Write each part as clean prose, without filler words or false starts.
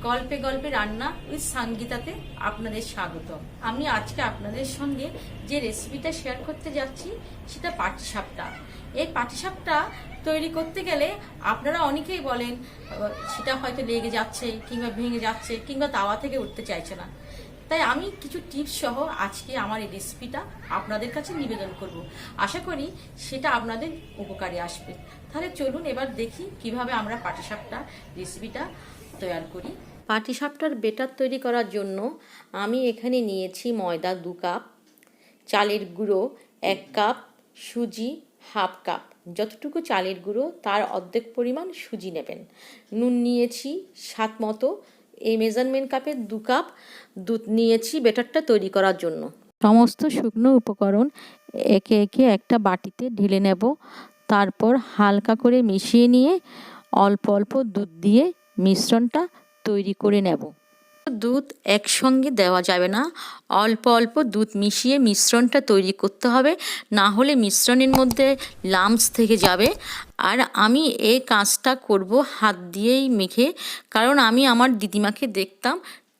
গল্পে গল্পে রান্না উইথ সঙ্গীতাতে আপনাদের স্বাগত। আমি আজকে আপনাদের সঙ্গে যে রেসিপিটা শেয়ার করতে যাচ্ছি সেটা পাটিসাপটা। এই পাটিসাপটা তৈরি করতে গেলে আপনারা অনেকেই বলেন সেটা হয়তো লেগে যাচ্ছে কিংবা ভেঙে যাচ্ছে কিংবা তাওয়া থেকে উঠতে চাইছে না। তাই আমি কিছু টিপস সহ আজকে আমার এই রেসিপিটা আপনাদের কাছে নিবেদন করব। আশা করি সেটা আপনাদের উপকারে আসবে। তাহলে চলুন এবার দেখি কিভাবে আমরা পাটিসাপটা রেসিপিটা তৈরি করি। পাটিসাপটার বেটার তৈরি করার জন্য আমি এখানে নিয়েছি ময়দা 2 কাপ, চালের গুঁড়ো 1 কাপ, সুজি হাফ কাপ। যতটুকু চালের গুঁড়ো তার অর্ধেক পরিমাণ সুজি নেবেন। নুন নিয়েছি স্বাদ মতো। এই মেজারমেন্ট কাপে 2 কাপ দুধ নিয়েছি বেটারটা তৈরি করার জন্য। সমস্ত শুকনো উপকরণ একে একে একটা বাটিতে ঢেলে নেব। তারপর হালকা করে মিশিয়ে নিয়ে অল্প অল্প দুধ দিয়ে মিশ্রণটা তৈরি করে নেব। দুধ একসঙ্গে দেওয়া যাবে না, অল্প অল্প দুধ মিশিয়ে মিশ্রণটা তৈরি করতে হবে, না হলে মিশ্রণের মধ্যে লাম্পস থেকে যাবে। আর আমি এই কাজটা করব হাত দিয়েই মেখে, কারণ আমি আমার দিদিমাকে দেখতাম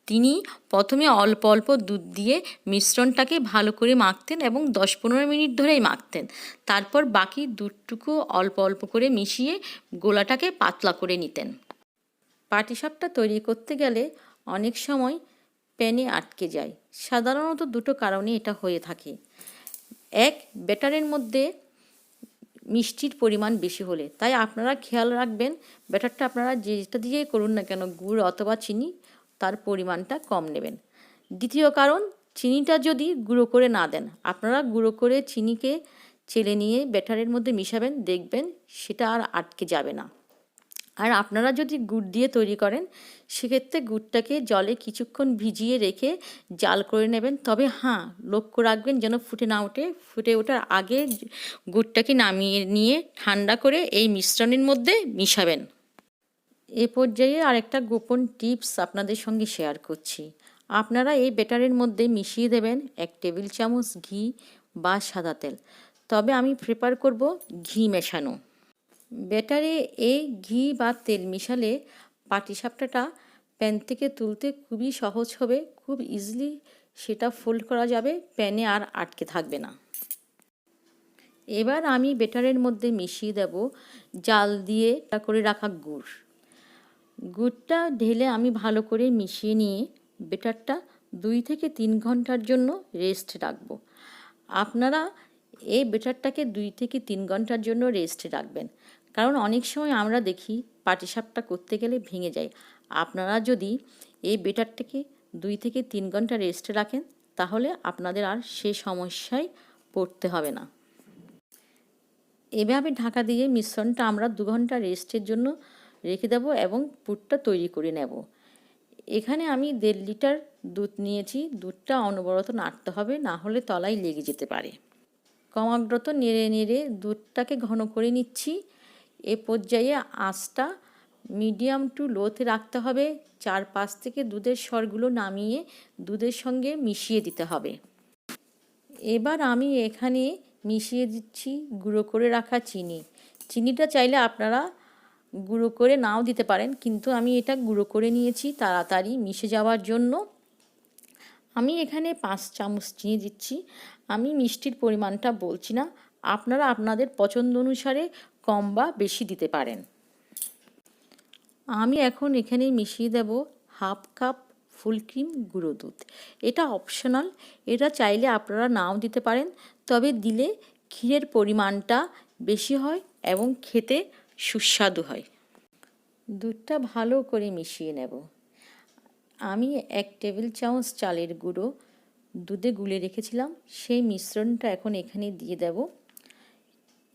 তিনি প্রথমে অল্প অল্প দুধ দিয়ে মিশ্রণটাকে ভালো করে মাখতেন এবং 10-15 মিনিট ধরেই মাখতেন। তারপর বাকি দুধটুকু অল্প অল্প করে মিশিয়ে গোলাটাকে পাতলা করে নিতেন। পাটিসাপটা তৈরি করতে গেলে অনেক সময় প্যানে আটকে যায়। সাধারণত দুটো কারণে এটা হয়ে থাকে। এক, ব্যাটারের মধ্যে মিষ্টির পরিমাণ বেশি হলে, তাই আপনারা খেয়াল রাখবেন ব্যাটারটা আপনারা যেটা দিয়েই করুন না কেন, গুড় অথবা চিনি, তার পরিমাণটা কম নেবেন। দ্বিতীয় কারণ, চিনিটা যদি গুঁড়ো করে না দেন, আপনারা গুঁড়ো করে চিনিকে চেলে নিয়ে ব্যাটারের মধ্যে মিশাবেন, দেখবেন সেটা আর আটকে যাবে না। আর আপনারা যদি গুড় দিয়ে তৈরি করেন সেক্ষেত্রে গুড়টাকে জলে কিছুক্ষণ ভিজিয়ে রেখে জাল করে নেবেন। তবে হ্যাঁ, লক্ষ্য রাখবেন যেন ফুটে না ওঠে। ফুটে ওঠার আগে গুড়টাকে নামিয়ে নিয়ে ঠান্ডা করে এই মিশ্রণের মধ্যে মিশাবেন। এ পর্যায়ে আরেকটা গোপন টিপস আপনাদের সঙ্গে শেয়ার করছি। আপনারা এই ব্যাটারের মধ্যে মিশিয়ে দেবেন 1 টেবিল চামচ ঘি বা সাদা তেল, তবে আমি প্রেফার করব ঘি মেশানো। ব্যাটারে এই ঘি বা তেল মিশালে পাটিসাপটাটা প্যান থেকে তুলতে খুবই সহজ হবে, খুব ইজিলি সেটা ফোল্ড করা যাবে, প্যানে আর আটকে থাকবে না। এবার আমি ব্যাটারের মধ্যে মিশিয়ে দেব জাল দিয়ে করে রাখা গুড়। গুড়টা ঢেলে আমি ভালো করে মিশিয়ে নিয়ে ব্যাটারটা 2 থেকে 3 ঘন্টার জন্য রেস্ট রাখব। আপনারা এই ব্যাটারটাকে 2 থেকে 3 ঘন্টার জন্য রেস্টে রাখবেন, কারণ অনেক সময় আমরা দেখি পাটিসাপটা করতে গেলে ভেঙে যায়। আপনারা যদি এই ব্যাটারটাকে 2 থেকে 3 ঘন্টা রেস্টে রাখেন তাহলে আপনাদের আর সে সমস্যায় পড়তে হবে না। এভাবে ঢাকা দিয়ে মিশ্রণটা আমরা 2 ঘন্টা রেস্টের জন্য রেখে দেব এবং পুরটা তৈরি করে নেব। এখানে আমি 1.5 লিটার দুধ নিয়েছি। দুধটা অনবরত নাড়তে হবে, না হলে তলায় লেগে যেতে পারে। ক্রমাগত নেড়ে নেড়ে দুধটাকে ঘন করে নিচ্ছি। এ পর্যায়ে আঁচটা মিডিয়াম টু লোতে রাখতে হবে। 4-5 থেকে দুধের সরগুলো নামিয়ে দুধের সঙ্গে মিশিয়ে দিতে হবে। এবার আমি এখানে মিশিয়ে দিচ্ছি গুঁড়ো করে রাখা চিনি। চিনিটা চাইলে আপনারা গুঁড়ো করে নাও দিতে পারেন, কিন্তু আমি এটা গুঁড়ো করে নিয়েছি তাড়াতাড়ি মিশে যাওয়ার জন্য। আমি এখানে 5 চামচ চিনি দিচ্ছি। আমি মিষ্টির পরিমাণটা বলছি না, আপনারা আপনাদের পছন্দ অনুসারে কম বা বেশি দিতে পারেন। আমি এখন এখানে মিশিয়ে দেব হাফ কাপ ফুল ক্রিম গুঁড়ো দুধ। এটা অপশনাল, এটা চাইলে আপনারা নাও দিতে পারেন, তবে দিলে ক্ষীরের পরিমাণটা বেশি হয় এবং খেতে সুস্বাদু হয়। দুধটা ভালো করে মিশিয়ে নেব। আমি 1 টেবিল চামচ চালের গুঁড়ো দুধে গুলে রেখেছিলাম, সেই মিশ্রণটা এখন এখানে দিয়ে দেব।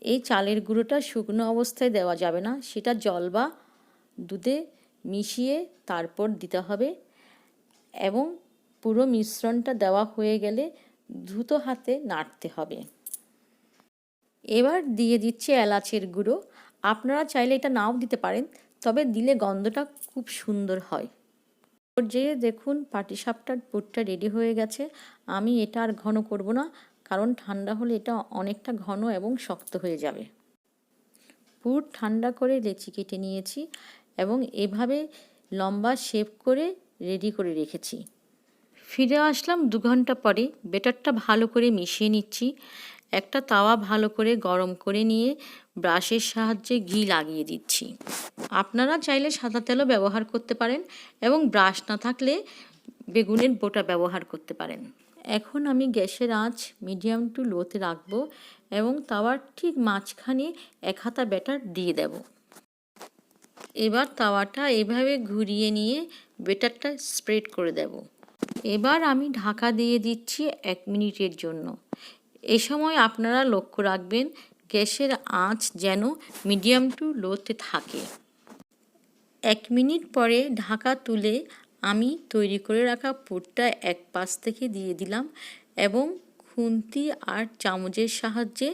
এই চালের গুঁড়োটা শুকনো অবস্থায় দেওয়া যাবে না, সেটা জল বা দুধে মিশিয়ে তারপর দিতে হবে। এবং পুরো মিশ্রণটা দেওয়া হয়ে গেলে দ্রুত হাতে নাড়তে হবে। এবার দিয়ে দিচ্ছি এলাচের গুঁড়ো। আপনারা চাইলে এটা নাও দিতে পারেন, তবে দিলে গন্ধটা খুব সুন্দর হয়। পর্যায়ে দেখুন পাটিসাপটার পুরটা রেডি হয়ে গেছে। আমি এটা আর ঘন করব না, কারণ ঠান্ডা হলে এটা অনেকটা ঘন এবং শক্ত হয়ে যাবে। পুর ঠান্ডা করে লেচি কেটে নিয়েছি এবং এভাবে লম্বা শেপ করে রেডি করে রেখেছি। ফিরে আসলাম 2 ঘন্টা পরে। ব্যাটারটা ভালো করে মিশিয়ে নিচ্ছি। একটা তাওয়া ভালো করে গরম করে নিয়ে ব্রাশের সাহায্যে ঘি লাগিয়ে দিচ্ছি। আপনারা চাইলে সাদা তেলও ব্যবহার করতে পারেন এবং ব্রাশ না থাকলে বেগুনের বোটা ব্যবহার করতে পারেন। এখন আমি গ্যাসের আঁচ মিডিয়াম টু লোতে রাখবো এবং তাওয়ার ঠিক মাঝখানে 1 হাতা ব্যাটার দিয়ে দেব। এবার তাওয়াটা এভাবে ঘুরিয়ে নিয়ে ব্যাটারটা স্প্রেড করে দেব। এবার আমি ঢাকা দিয়ে দিচ্ছি 1 মিনিটের জন্য। এ সময় আপনারা লক্ষ্য রাখবেন গ্যাসের আঁচ যেন মিডিয়াম টু লোতে থাকে। 1 মিনিট পরে ঢাকা তুলে আমি তৈরি করে রাখা পুরটা এক পাশ থেকে দিয়ে দিলাম এবং খুন্তি আর চামচের সাহায্যে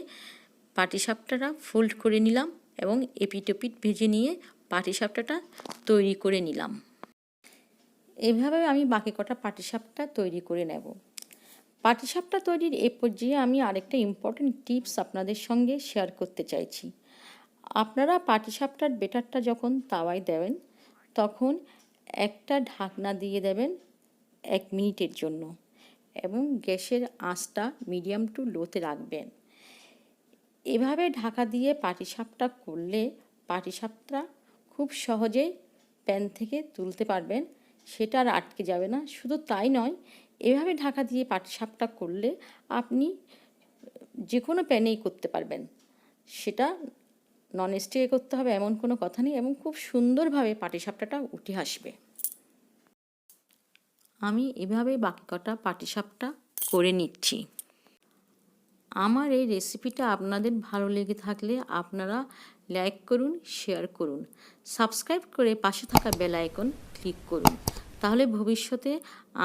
পাটিসাপটাটা ফোল্ড করে নিলাম এবং এপিট-ওপিট ভেজে নিয়ে পাটিসাপটাটা তৈরি করে নিলাম। এভাবে আমি বাকি কটা পাটিসাপটা তৈরি করে নেব। পাটিসাপটা তৈরির এ পর্যায়ে আমি আরেকটা ইম্পর্টেন্ট টিপস আপনাদের সঙ্গে শেয়ার করতে চাইছি। আপনারা পাটিসাপটার ব্যাটারটা যখন তাওয়ায় দেবেন তখন একটা ঢাকনা দিয়ে দেবেন 1 মিনিটের জন্য এবং গ্যাসের আঁচটা মিডিয়াম টু লোতে রাখবেন। এভাবে ঢাকা দিয়ে পাটিসাপটা করলে পাটিসাপটা খুব সহজেই প্যান থেকে তুলতে পারবেন, সেটা আর আটকে যাবে না। শুধু তাই নয়, এভাবে ঢাকা দিয়ে পাটিসাপটা করলে আপনি যে কোনো প্যানেই করতে পারবেন। সেটা ননস্টিকে করতে হবে এমন কোনো কথা নেই এবং খুব সুন্দরভাবে পাটিসাপটাটা উঠে আসবে। আমি এভাবে বাকি কটা পাটিসাপটা করে নিচ্ছি। আমার এই রেসিপিটা আপনাদের ভালো লেগে থাকলে আপনারা লাইক করুন, শেয়ার করুন, সাবস্ক্রাইব করে পাশে থাকা বেল আইকন ক্লিক করুন। তাহলে ভবিষ্যতে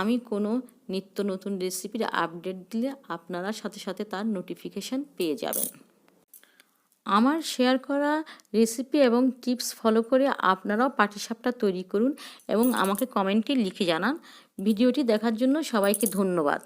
আমি কোনো নিত্য নতুন রেসিপির আপডেট দিলে আপনারা সাথে সাথে তার নোটিফিকেশান পেয়ে যাবেন। আমার শেয়ার করা রেসিপি এবং টিপস ফলো করে আপনারাও পাটিসাপটা তৈরি করুন এবং আমাকে কমেন্টে লিখে জানান। ভিডিওটি দেখার জন্য সবাইকে ধন্যবাদ।